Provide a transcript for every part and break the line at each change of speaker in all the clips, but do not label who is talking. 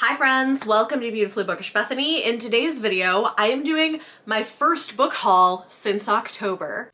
Hi friends, welcome to Beautifully Bookish Bethany. In today's video, I am doing my first book haul since October.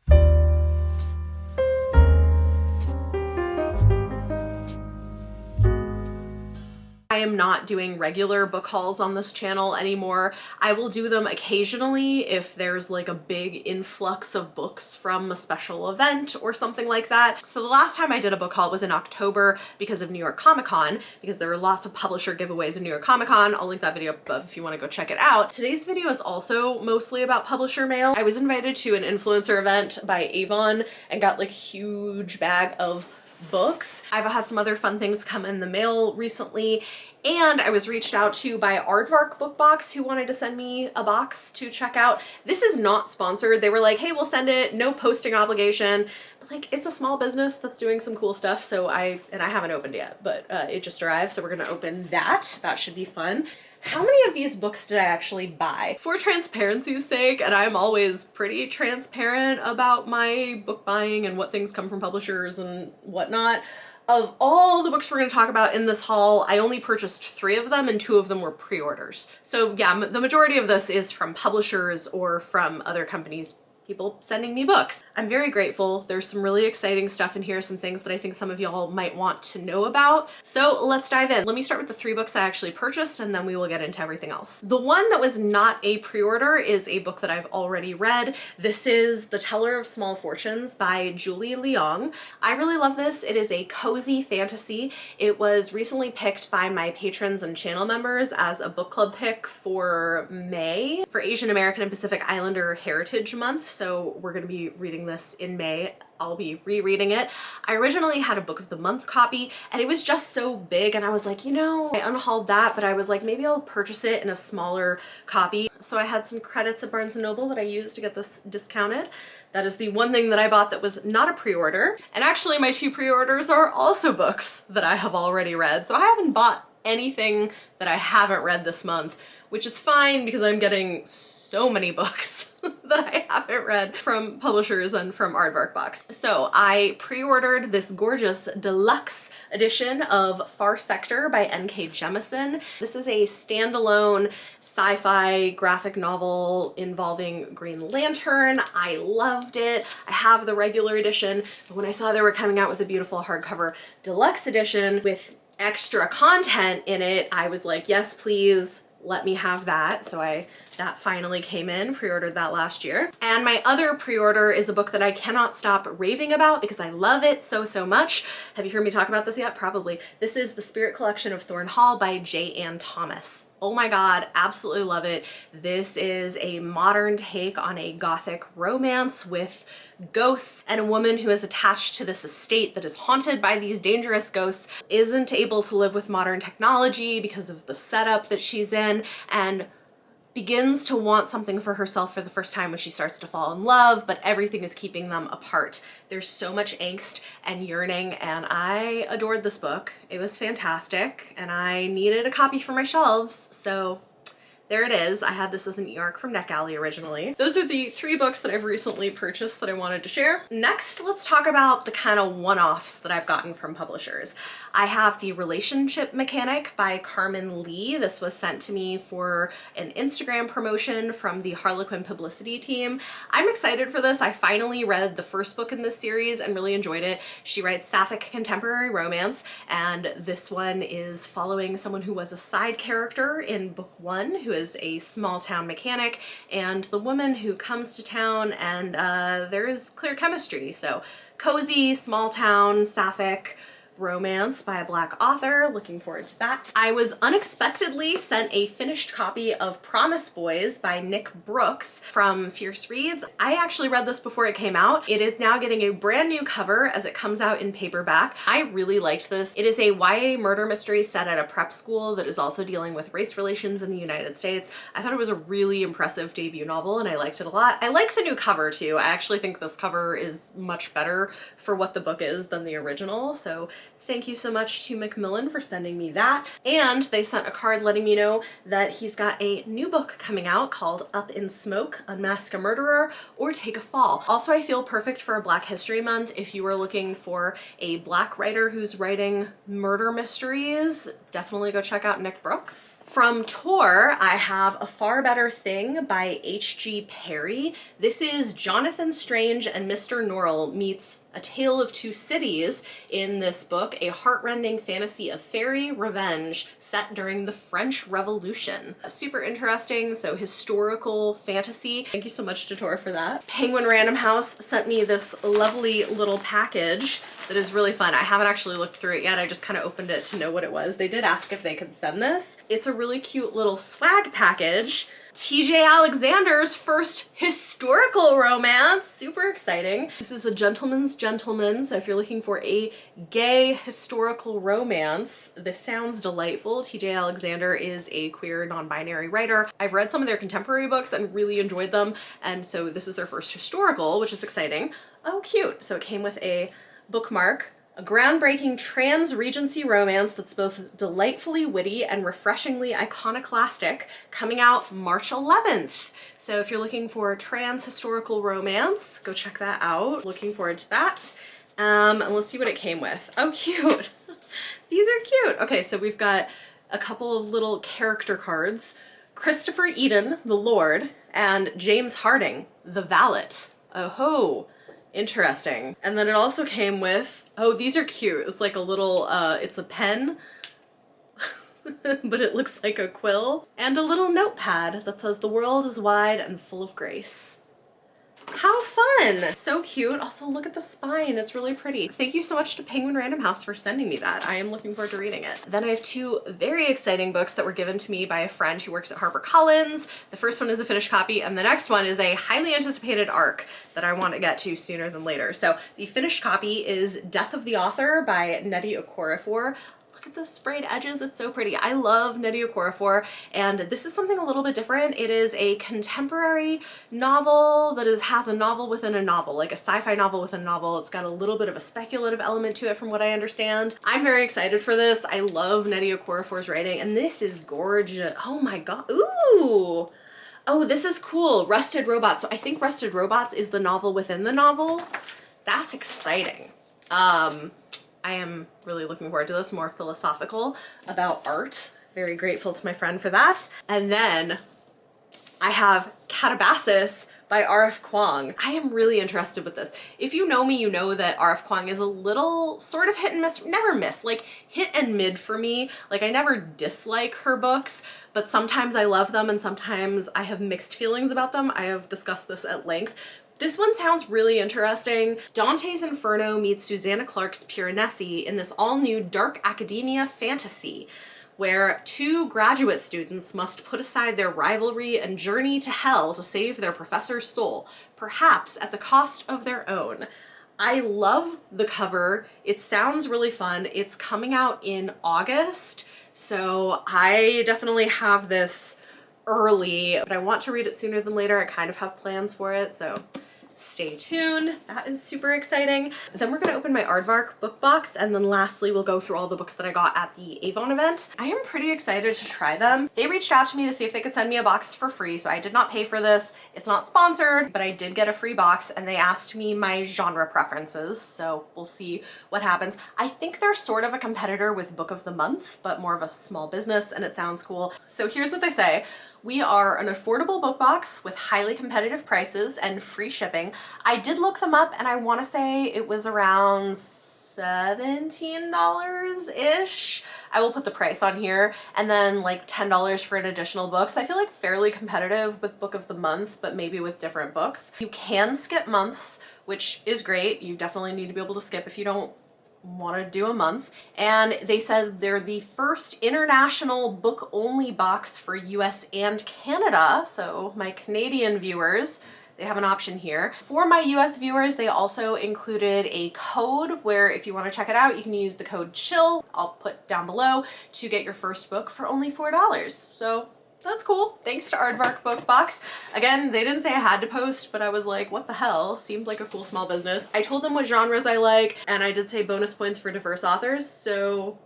I am not doing regular book hauls on this channel anymore. I will do them occasionally if there's like a big influx of books from a special event or something like that. So the last time I did a book haul was in October because of New York Comic Con, because there were lots of publisher giveaways in New York Comic Con. I'll link that video above if you want to go check it out. Today's video is also mostly about publisher mail. I was invited to an influencer event by Avon and got like a huge bag of books. I've had some other fun things come in the mail recently, and I was reached out to by Ardvark Book Box, who wanted to send me a box to check out. This is not sponsored. They were like, hey, we'll send it, no posting obligation, but like it's a small business that's doing some cool stuff. So I haven't opened it yet, but it just arrived, so we're gonna open that. That should be fun. How many of these books did I actually buy? For transparency's sake, and I'm always pretty transparent about my book buying and what things come from publishers and whatnot, of all the books we're going to talk about in this haul, I only purchased 3 of them and 2 of them were pre-orders. So yeah, the majority of this is from publishers or from other companies, people sending me books. I'm very grateful. There's some really exciting stuff in here, some things that I think some of y'all might want to know about. So let's dive in. Let me start with the 3 books I actually purchased and then we will get into everything else. The one that was not a pre-order is a book that I've already read. This is The Teller of Small Fortunes by Julie Leong. I really love this. It is a cozy fantasy. It was recently picked by my patrons and channel members as a book club pick for May, for Asian American and Pacific Islander Heritage Month. So we're going to be reading this in May. I'll be rereading it. I originally had a book of the month copy and it was just so big and I was like, you know, I unhauled that, but I was like, maybe I'll purchase it in a smaller copy. So I had some credits at Barnes & Noble that I used to get this discounted. That is the one thing that I bought that was not a pre-order. And actually my 2 pre-orders are also books that I have already read. So I haven't bought anything that I haven't read this month, which is fine because I'm getting so many books that I haven't read from publishers and from Ardvark Box. So I pre-ordered this gorgeous deluxe edition of Far Sector by N.K. Jemisin. This is a standalone sci-fi graphic novel involving Green Lantern. I loved it. I have the regular edition, but when I saw they were coming out with a beautiful hardcover deluxe edition with extra content in it, I was like, yes, please, let me have that. So that finally came in, pre-ordered that last year. And my other pre-order is a book that I cannot stop raving about because I love it so, so much. Have you heard me talk about this yet? Probably. This is The Spirit Collection of Thorn Hall by J. Ann Thomas. Oh my God, absolutely love it. This is a modern take on a gothic romance with ghosts and a woman who is attached to this estate that is haunted by these dangerous ghosts, isn't able to live with modern technology because of the setup that she's in, and begins to want something for herself for the first time when she starts to fall in love, but everything is keeping them apart. There's so much angst and yearning, and I adored this book. It was fantastic, and I needed a copy for my shelves, so there it is. I had this as an e-arc from NetGalley originally. Those are the 3 books that I've recently purchased that I wanted to share. Next, let's talk about the kind of one-offs that I've gotten from publishers. I have The Relationship Mechanic by Carmen Lee. This was sent to me for an Instagram promotion from the Harlequin publicity team. I'm excited for this. I finally read the first book in this series and really enjoyed it. She writes sapphic contemporary romance, and this one is following someone who was a side character in book 1, who is a small town mechanic, and the woman who comes to town, and there is clear chemistry. So cozy, small town, sapphic romance by a Black author. Looking forward to that. I was unexpectedly sent a finished copy of Promise Boys by Nick Brooks from Fierce Reads. I actually read this before it came out. It is now getting a brand new cover as it comes out in paperback. I really liked this. It is a YA murder mystery set at a prep school that is also dealing with race relations in the United States. I thought it was a really impressive debut novel and I liked it a lot. I like the new cover too. I actually think this cover is much better for what the book is than the original, so Thank you so much to Macmillan for sending me that. And they sent a card letting me know that he's got a new book coming out called Up in Smoke, Unmask a Murderer, or Take a Fall. Also, I feel perfect for a Black History Month if you are looking for a Black writer who's writing murder mysteries. Definitely go check out Nick Brooks. From Tor, I have A Far Better Thing by H.G. Perry. This is Jonathan Strange and Mr. Norrell meets A Tale of Two Cities in this book, a heartrending fantasy of fairy revenge set during the French Revolution. Super interesting, so historical fantasy. Thank you so much to Tor for that. Penguin Random House sent me this lovely little package that is really fun. I haven't actually looked through it yet, I just kind of opened it to know what it was. They did ask if they could send this. It's a really cute little swag package. TJ Alexander's first historical romance. Super exciting. This is A Gentleman's Gentleman, so if you're looking for a gay historical romance, this sounds delightful. TJ Alexander is a queer non-binary writer. I've read some of their contemporary books and really enjoyed them, and so this is their first historical, which is exciting. Oh, cute. So it came with a bookmark. A groundbreaking trans-Regency romance that's both delightfully witty and refreshingly iconoclastic, coming out March 11th. So if you're looking for a trans historical romance, go check that out. Looking forward to that. And let's see what it came with. Oh, cute. These are cute. Okay, so we've got a couple of little character cards. Christopher Eden, the Lord, and James Harding, the Valet. Oh ho. Interesting. And then it also came with, oh, these are cute. It's like a little, it's a pen, but it looks like a quill. And a little notepad that says, "The world is wide and full of grace." How fun! So cute. Also, look at the spine. It's really pretty. Thank you so much to Penguin Random House for sending me that. I am looking forward to reading it. Then I have two very exciting books that were given to me by a friend who works at HarperCollins. The first one is a finished copy, and the next one is a highly anticipated arc that I want to get to sooner than later. So the finished copy is Death of the Author by Nnedi Okorafor. Look at those sprayed edges, it's so pretty. I love Nnedi Okorafor, and this is something a little bit different. It is a contemporary novel that has a novel within a novel, like a sci-fi novel within a novel. It's got a little bit of a speculative element to it from what I understand. I'm very excited for this. I love Nnedi Okorafor's writing, and this is gorgeous. Oh my god, ooh! Oh, this is cool, Rusted Robots. So I think Rusted Robots is the novel within the novel. That's exciting. I am really looking forward to this, more philosophical about art. Very grateful to my friend for that. And then I have Catabasis by R.F. Kuang. I am really interested with this. If you know me, you know that R.F. Kuang is a little sort of hit and miss, never miss, like hit and mid for me. Like I never dislike her books, but sometimes I love them and sometimes I have mixed feelings about them. I have discussed this at length. This one sounds really interesting. Dante's Inferno meets Susanna Clarke's Piranesi in this all-new dark academia fantasy, where two graduate students must put aside their rivalry and journey to hell to save their professor's soul, perhaps at the cost of their own. I love the cover. It sounds really fun. It's coming out in August, so I definitely have this early, but I want to read it sooner than later. I kind of have plans for it, so stay tuned. That is super exciting. Then we're gonna open my Ardvark book box, and then lastly we'll go through all the books that I got at the Avon event. I am pretty excited to try them. They reached out to me to see if they could send me a box for free, so I did not pay for this. It's not sponsored, but I did get a free box, and they asked me my genre preferences, so we'll see what happens. I think they're sort of a competitor with Book of the Month, but more of a small business, and it sounds cool. So here's what they say. We are an affordable book box with highly competitive prices and free shipping. I did look them up and I want to say it was around $17-ish. I will put the price on here, and then like $10 for an additional book. So I feel like fairly competitive with Book of the Month, but maybe with different books. You can skip months, which is great. You definitely need to be able to skip if you don't want to do a month. And they said they're the first international book-only box for US and Canada, so my Canadian viewers, they have an option here. For my US viewers, they also included a code where if you want to check it out, you can use the code CHILL, I'll put down below, to get your first book for only $4. So That's cool. Thanks to Ardvark Book Box. Again, they didn't say I had to post, but I was like, what the hell? Seems like a cool small business. I told them what genres I like, and I did say bonus points for diverse authors, so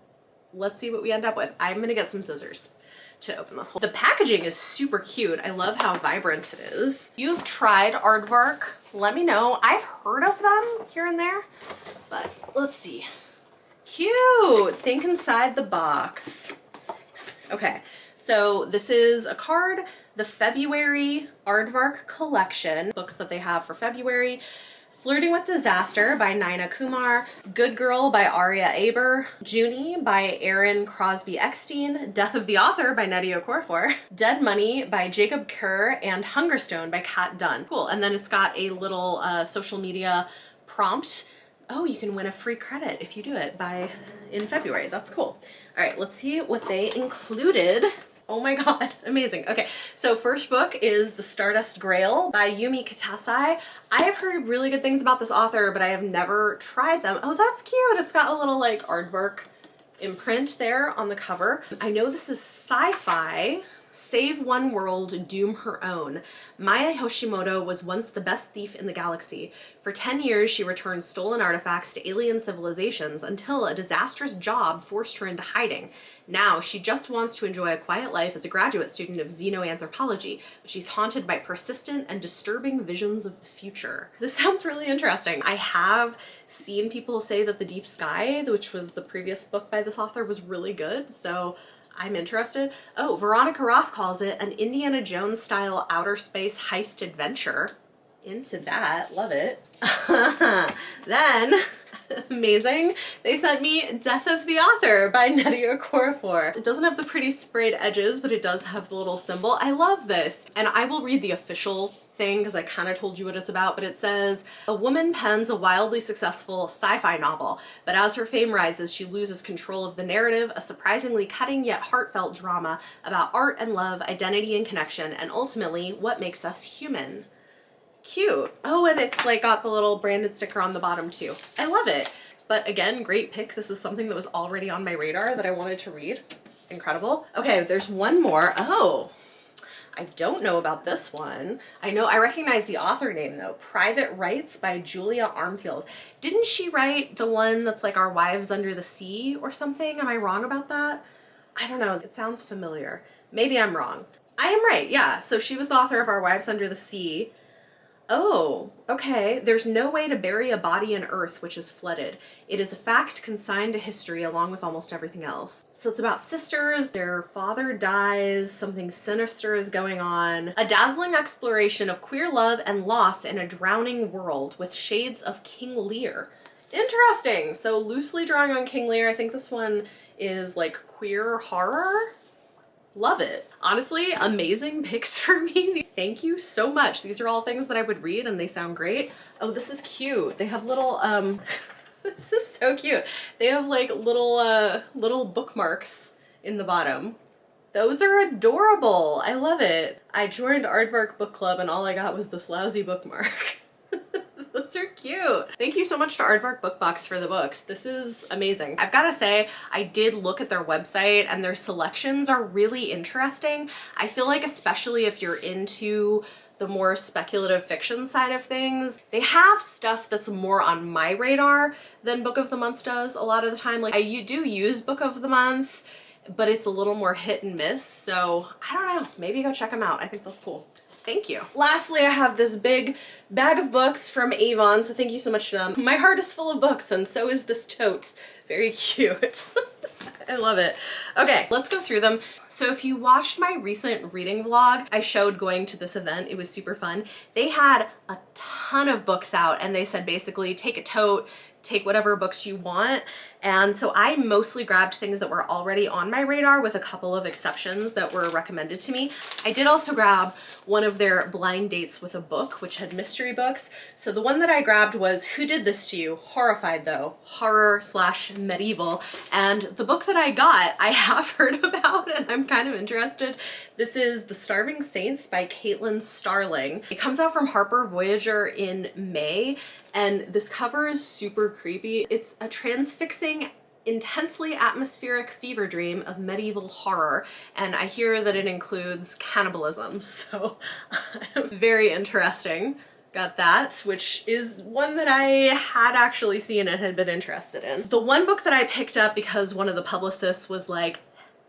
let's see what we end up with. I'm gonna get some scissors to open this whole. The packaging is super cute. I love how vibrant it is. You've tried Ardvark, let me know. I've heard of them here and there, but let's see. Cute. Think inside the box. Okay, so this is a card, the February Ardvark collection, books that they have for February. Flirting with Disaster by Nina Kumar, Good Girl by Aria Aber, Junie by Erin Crosby Eckstein, Death of the Author by Nnedi Okorafor, Dead Money by Jacob Kerr, and Hungerstone by Kat Dunn. Cool, and then it's got a little social media prompt. Oh, you can win a free credit if you do it in February. That's cool. All right, let's see what they included. Oh my god, amazing. Okay, so first book is The Stardust Grail by Yumi Kitasai. I have heard really good things about this author, but I have never tried them. Oh, that's cute. It's got a little like Ardvark imprint there on the cover. I know this is sci-fi. Save one world, doom her own. Maya Hoshimoto was once the best thief in the galaxy. For 10 years, she returned stolen artifacts to alien civilizations until a disastrous job forced her into hiding. Now, she just wants to enjoy a quiet life as a graduate student of xenoanthropology, but she's haunted by persistent and disturbing visions of the future. This sounds really interesting. I have seen people say that The Deep Sky, which was the previous book by this author, was really good, so I'm interested. Oh, Veronica Roth calls it an Indiana Jones style outer space heist adventure. Into that, love it. Then, amazing, they sent me Death of the Author by Nnedi Okorafor. It doesn't have the pretty sprayed edges, but it does have the little symbol. I love this. And I will read the official thing because I kind of told you what it's about, but it says, a woman pens a wildly successful sci-fi novel, but as her fame rises, she loses control of the narrative, a surprisingly cutting yet heartfelt drama about art and love, identity and connection, and ultimately what makes us human. Cute. Oh, and it's like got the little branded sticker on the bottom too. I love it. But again, great pick. This is something that was already on my radar that I wanted to read. Incredible. Okay, there's one more. Oh, I don't know about this one. I recognize the author name though. Private Rights by Julia Armfield. Didn't she write the one that's like Our Wives Under the Sea or something? Am I wrong about that? I don't know. It sounds familiar. Maybe I'm wrong. I am right, yeah. So she was the author of Our Wives Under the Sea. Oh, okay. There's no way to bury a body in earth which is flooded. It is a fact consigned to history along with almost everything else. So it's about sisters, their father dies, something sinister is going on. A dazzling exploration of queer love and loss in a drowning world with shades of King Lear. Interesting. So loosely drawing on King Lear. I think this one is like queer horror. Love it. Honestly, amazing picks for me. Thank you so much. These are all things that I would read and they sound great. Oh, this is cute. They have little, this is so cute. They have like little bookmarks in the bottom. Those are adorable. I love it. I joined Ardvark Book Club and all I got was this lousy bookmark. Those are cute. Thank you so much to Ardvark Book Box for the books. This is amazing. I've got to say, I did look at their website and their selections are really interesting. I feel like especially if you're into the more speculative fiction side of things, they have stuff that's more on my radar than Book of the Month does a lot of the time. Like I do use Book of the Month, but it's a little more hit and miss. So I don't know, maybe go check them out. I think that's cool. Thank you. Lastly, I have this big bag of books from Avon, so thank you so much to them. My heart is full of books and so is this tote. Very cute. I love it. Okay, let's go through them. So if you watched my recent reading vlog, I showed going to this event. It was super fun. They had a ton of books out and they said basically take a tote, take whatever books you want. And so I mostly grabbed things that were already on my radar with a couple of exceptions that were recommended to me. I did also grab one of their blind dates with a book, which had mystery books. So the one that I grabbed was Who Did This to You? Horrified though, horror/medieval. And the book that I got, I have heard about and I'm kind of interested. This is The Starving Saints by Caitlin Starling. It comes out from Harper Voyager in May. And this cover is super creepy. It's a transfixing intensely atmospheric fever dream of medieval horror, and I hear that it includes cannibalism, so very interesting. Got that, which is one that I had actually seen and had been interested in. The one book that I picked up because one of the publicists was like,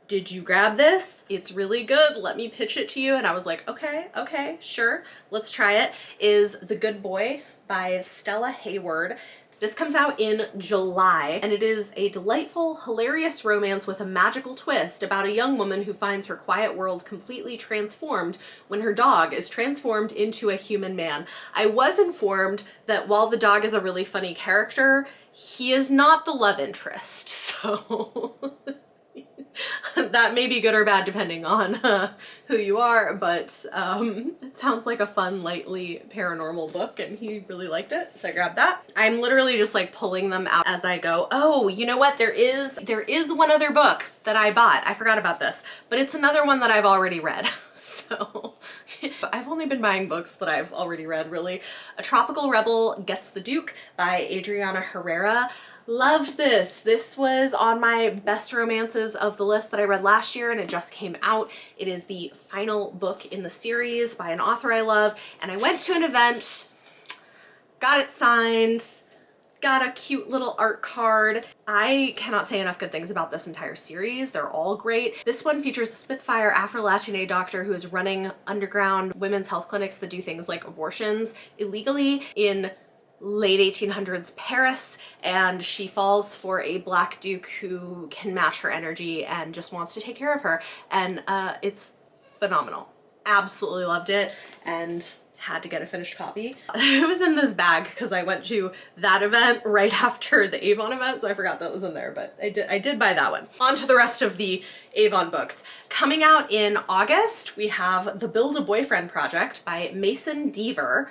did you grab this? It's really good. Let me pitch it to you. And I was like, okay, sure. Let's try it. Is The Good Boy by Stella Hayward. This comes out in July, and it is a delightful, hilarious romance with a magical twist about a young woman who finds her quiet world completely transformed when her dog is transformed into a human man. I was informed that while the dog is a really funny character, he is not the love interest, so that may be good or bad depending on who you are, but it sounds like a fun, lightly paranormal book, and he really liked it, so I grabbed that. I'm literally just like pulling them out as I go. Oh, you know what? There is one other book that I bought. I forgot about this, but it's another one that I've already read. So I've only been buying books that I've already read, really. A Tropical Rebel Gets the Duke by Adriana Herrera. Loved this. This was on my best romances of the list that I read last year, and it just came out. It is the final book in the series by an author I love, and I went to an event, got it signed, got a cute little art card. I cannot say enough good things about this entire series. They're all great. This one features a Spitfire Afro-Latina doctor who is running underground women's health clinics that do things like abortions illegally in late 1800s Paris, and she falls for a black duke who can match her energy and just wants to take care of her, and it's phenomenal. Absolutely loved it and had to get a finished copy. It was in this bag because I went to that event right after the Avon event, so I forgot that was in there, but I did buy that one. On to the rest of the Avon books. Coming out in August, we have The Build a Boyfriend Project by Mason Deaver.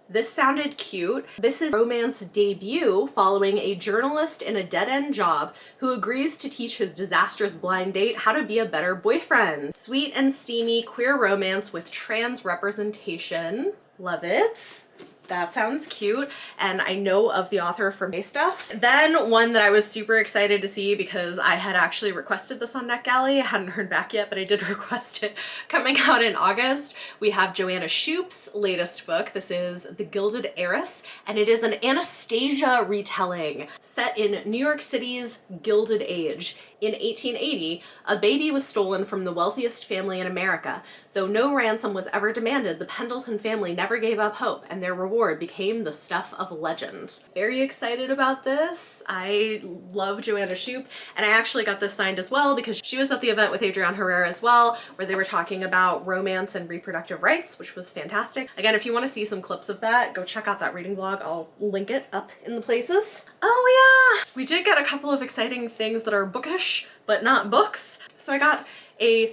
This sounded cute. This is romance debut following a journalist in a dead-end job who agrees to teach his disastrous blind date how to be a better boyfriend. Sweet and steamy queer romance with trans representation. Love it. That sounds cute, and I know of the author from May Stuff. Then one that I was super excited to see because I had actually requested this on NetGalley. I hadn't heard back yet, but I did request it. Coming out in August, we have Joanna Shoup's latest book. This is The Gilded Heiress, and it is an Anastasia retelling set in New York City's Gilded Age. In 1880, a baby was stolen from the wealthiest family in America. Though no ransom was ever demanded, the Pendleton family never gave up hope, and their reward became the stuff of legend. Very excited about this. I love Joanna Shoup, and I actually got this signed as well because she was at the event with Adriana Herrera as well, where they were talking about romance and reproductive rights, which was fantastic. Again, if you want to see some clips of that, go check out that reading blog. I'll link it up in the places. Oh yeah! We did get a couple of exciting things that are bookish, but not books. So I got a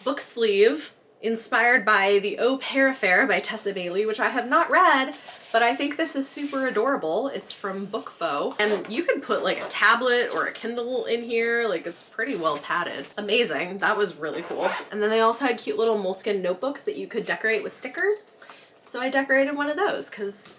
book sleeve inspired by The Au Pair Affair by Tessa Bailey, which I have not read, but I think this is super adorable. It's from Bookbow, and you could put like a tablet or a Kindle in here. Like, it's pretty well padded. Amazing. That was really cool. And then they also had cute little moleskin notebooks that you could decorate with stickers. So I decorated one of those because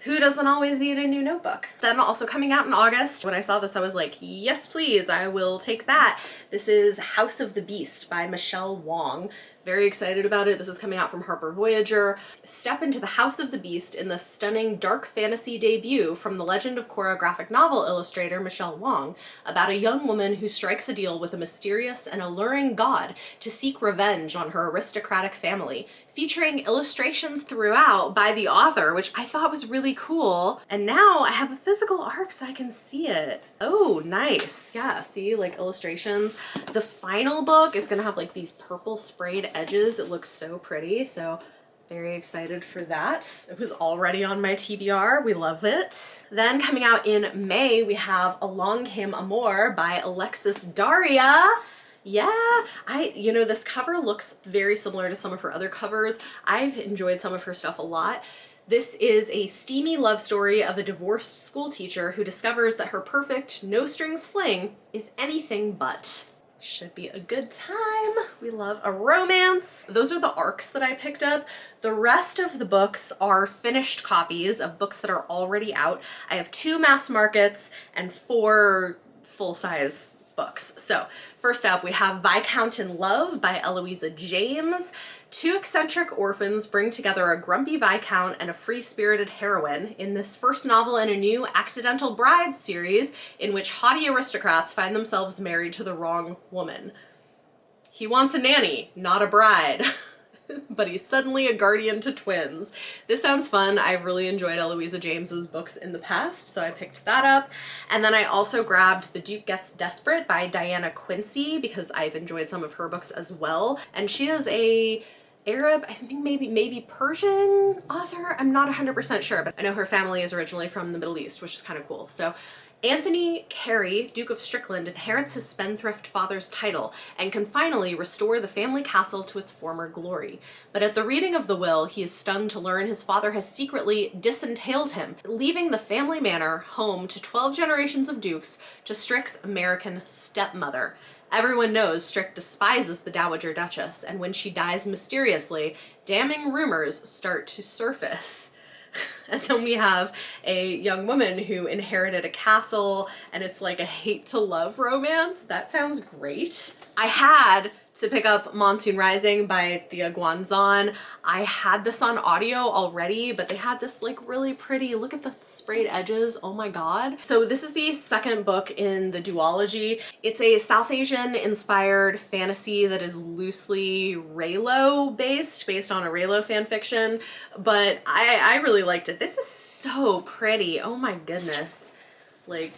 who doesn't always need a new notebook? Then also coming out in August, when I saw this, I was like, yes, please, I will take that. This is House of the Beast by Michelle Wong. Very excited about it. This is coming out from Harper Voyager. Step into the House of the Beast in the stunning dark fantasy debut from the Legend of Korra graphic novel illustrator Michelle Wong about a young woman who strikes a deal with a mysterious and alluring god to seek revenge on her aristocratic family, featuring illustrations throughout by the author, which I thought was really cool. And now I have a physical arc so I can see it. Oh, nice. Yeah, see, like illustrations. The final book is gonna have like these purple sprayed edges. It looks so pretty, so very excited for that. It was already on my TBR. We love it. Then coming out in May, we have Along Came Amor by Alexis Daria. Yeah, you know, this cover looks very similar to some of her other covers. I've enjoyed some of her stuff a lot. This is a steamy love story of a divorced school teacher who discovers that her perfect no-strings fling is anything but. Should be a good time. We love a romance. Those are the arcs that I picked up. The rest of the books are finished copies of books that are already out. I have 2 mass markets and 4 full-size books. So first up, we have Viscount in Love by Eloisa James. Two eccentric orphans bring together a grumpy viscount and a free-spirited heroine in this first novel in a new Accidental Brides series in which haughty aristocrats find themselves married to the wrong woman. He wants a nanny, not a bride. But he's suddenly a guardian to twins. This sounds fun. I've really enjoyed Eloisa James's books in the past, so I picked that up. And then I also grabbed The Duke Gets Desperate by Diana Quincy because I've enjoyed some of her books as well. And she is a Arab, I think maybe Persian author? I'm not 100% sure, but I know her family is originally from the Middle East, which is kind of cool. So Anthony Carey, Duke of Strickland, inherits his spendthrift father's title and can finally restore the family castle to its former glory. But at the reading of the will, he is stunned to learn his father has secretly disentailed him, leaving the family manor home to 12 generations of dukes to Strick's American stepmother. Everyone knows Strick despises the Dowager Duchess, and when she dies mysteriously, damning rumors start to surface. And then we have a young woman who inherited a castle, and it's like a hate to love romance. That sounds great. I had to pick up Monsoon Rising by Thea Guanzon. I had this on audio already, but they had this like really pretty, look at the sprayed edges, oh my god. So this is the second book in the duology. It's a South Asian inspired fantasy that is loosely Raylo based on a Raylo fanfiction, but I really liked it. This is so pretty, oh my goodness. Like,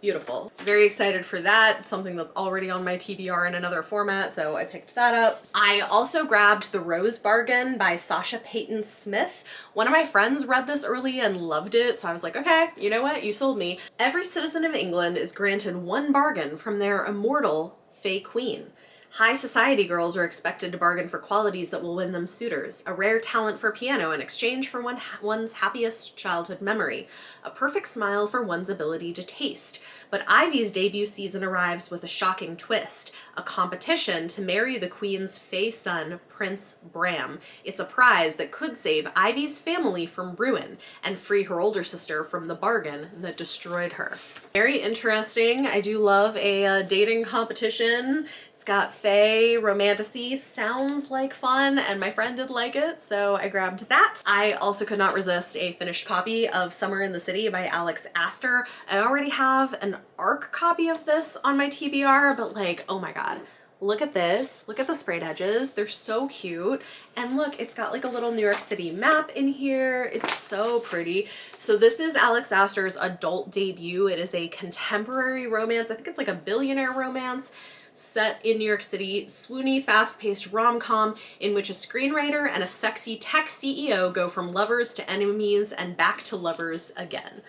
beautiful. Very excited for that. Something that's already on my TBR in another format, so I picked that up. I also grabbed The Rose Bargain by Sasha Payton Smith. One of my friends read this early and loved it, so I was like, okay, you know what? You sold me. Every citizen of England is granted one bargain from their immortal Fey Queen. High society girls are expected to bargain for qualities that will win them suitors, a rare talent for piano in exchange for one's happiest childhood memory, a perfect smile for one's ability to taste. But Ivy's debut season arrives with a shocking twist, a competition to marry the Queen's Fey son, Prince Bram. It's a prize that could save Ivy's family from ruin and free her older sister from the bargain that destroyed her. Very interesting. I do love a dating competition. It's got Fae, romantasy, sounds like fun, and my friend did like it, so I grabbed that. I also could not resist a finished copy of Summer in the City by Alex Astor. I already have an ARC copy of this on my TBR, but like, oh my god. Look at this. Look at the sprayed edges. They're so cute. And look, it's got like a little New York City map in here. It's so pretty. So this is Alex Astor's adult debut. It is a contemporary romance. I think it's like a billionaire romance set in New York City, swoony, fast-paced rom-com in which a screenwriter and a sexy tech CEO go from lovers to enemies and back to lovers again.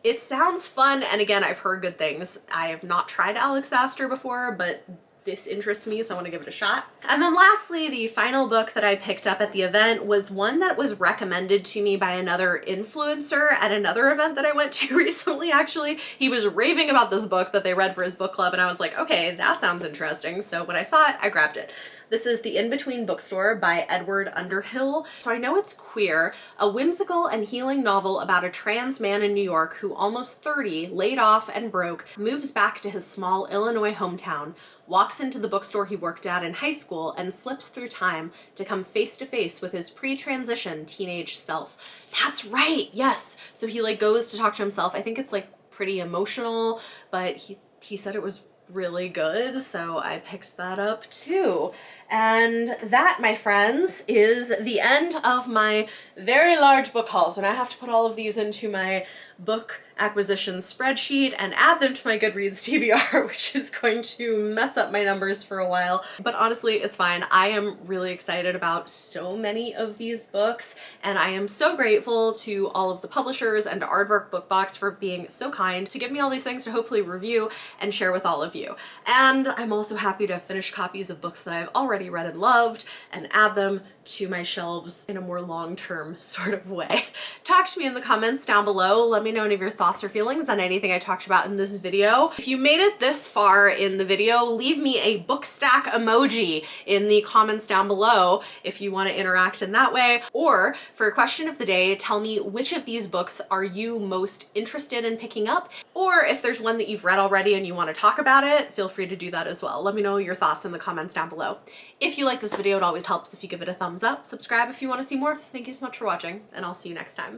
It sounds fun, and again, I've heard good things. I have not tried Alex Astor before, but this interests me, so I want to give it a shot. And then lastly, the final book that I picked up at the event was one that was recommended to me by another influencer at another event that I went to recently, actually. He was raving about this book that they read for his book club, and I was like, okay, that sounds interesting. So when I saw it, I grabbed it. This is The In-Between Bookstore by Edward Underhill. So I know it's queer, a whimsical and healing novel about a trans man in New York who, almost 30, laid off and broke, moves back to his small Illinois hometown, walks into the bookstore he worked at in high school, and slips through time to come face to face with his pre-transition teenage self. That's right, yes! So he like goes to talk to himself. I think it's like pretty emotional, but he said it was really good, so I picked that up too. And that, my friends, is the end of my very large book hauls, and I have to put all of these into my book acquisition spreadsheet and add them to my Goodreads TBR, which is going to mess up my numbers for a while. But honestly, it's fine. I am really excited about so many of these books, and I am so grateful to all of the publishers and to Ardvark Bookbox for being so kind to give me all these things to hopefully review and share with all of you. And I'm also happy to finish copies of books that I've already read and loved and add them to my shelves in a more long-term sort of way. Talk to me in the comments down below. Let me know any of your thoughts thoughts or feelings on anything I talked about in this video. If you made it this far in the video, leave me a book stack emoji in the comments down below if you want to interact in that way. Or for a question of the day, tell me which of these books are you most interested in picking up, or if there's one that you've read already and you want to talk about it, feel free to do that as well. Let me know your thoughts in the comments down below. If you like this video, it always helps if you give it a thumbs up. Subscribe if you want to see more. Thank you so much for watching, and I'll see you next time.